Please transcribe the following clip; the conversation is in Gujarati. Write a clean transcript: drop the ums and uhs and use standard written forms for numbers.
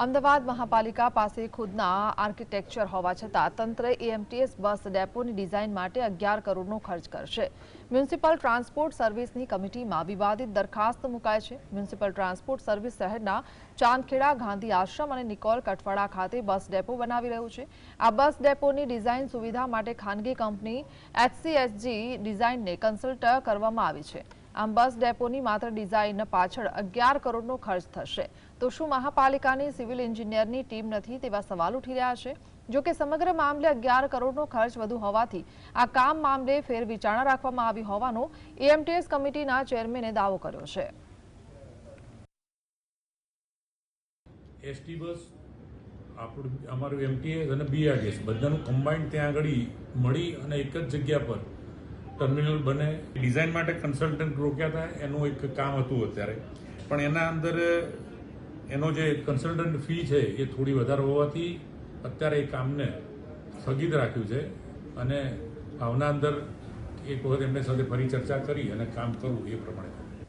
અમદાવાદ મહાપાલિકા પાસે ખુદના આર્કિટેક્ચર હોવા છતાં તંત્ર એએમટીએસ બસ ડેપોની ડિઝાઇન માટે 11 કરોડનો ખર્ચ કરશે। મ્યુનિસિપલ ટ્રાન્સપોર્ટ સર્વિસની કમિટીમાં વિવાદિત દરખાસ્ત મુકાઈ છે। મ્યુનિસિપલ ટ્રાન્સપોર્ટ સર્વિસ શહેરના ચાંદખેડા, ગાંધી આશ્રમ અને નિકોલ કઠવાડા ખાતે બસ ડેપો બનાવી રહ્યું છે। આ બસ ડેપોની ડિઝાઇન સુવિધા માટે ખાનગી કંપની એચસીએસજી ડિઝાઇનને કન્સલ્ટ કરવામાં આવી છે। આમ બસ ડેપોની માત્ર ડિઝાઇન પાછળ 11 કરોડનો ખર્ચ થશે। તો શું મહાપાલિકાની સિવિલ એન્જિનિયરની ટીમ નથી તેવા સવાલ ઉઠી રહ્યા છે। જો કે સમગ્ર મામલે 11 કરોડનો ખર્ચ વધુ હોવાથી આ કામ મામલે ફેરવિચારણા રાખવામાં આવી હોવાનો એએમટીએસ કમિટીના ચેરમેને દાવો કર્યો છે। એસટી બસ અમારું એમટીએસ અને બીઆરટીએસ બધાનું કમ્બાઇન્ડ ત્યાં આગળ મળી અને એક જ જગ્યા પર ટર્મિનલ બને। ડિઝાઇન માટે કન્સલ્ટન્ટ રોક્યા હતા, એનું એક કામ હતું અત્યારે, પણ એના અંદર એનો જે કન્સલ્ટન્ટ ફી છે એ થોડી વધારે હોવાથી અત્યારે એ કામને સ્થગિત રાખ્યું છે અને ભાવના અંદર એક વખત એમની સાથે ફરી ચર્ચા કરી અને કામ કરવું એ પ્રમાણે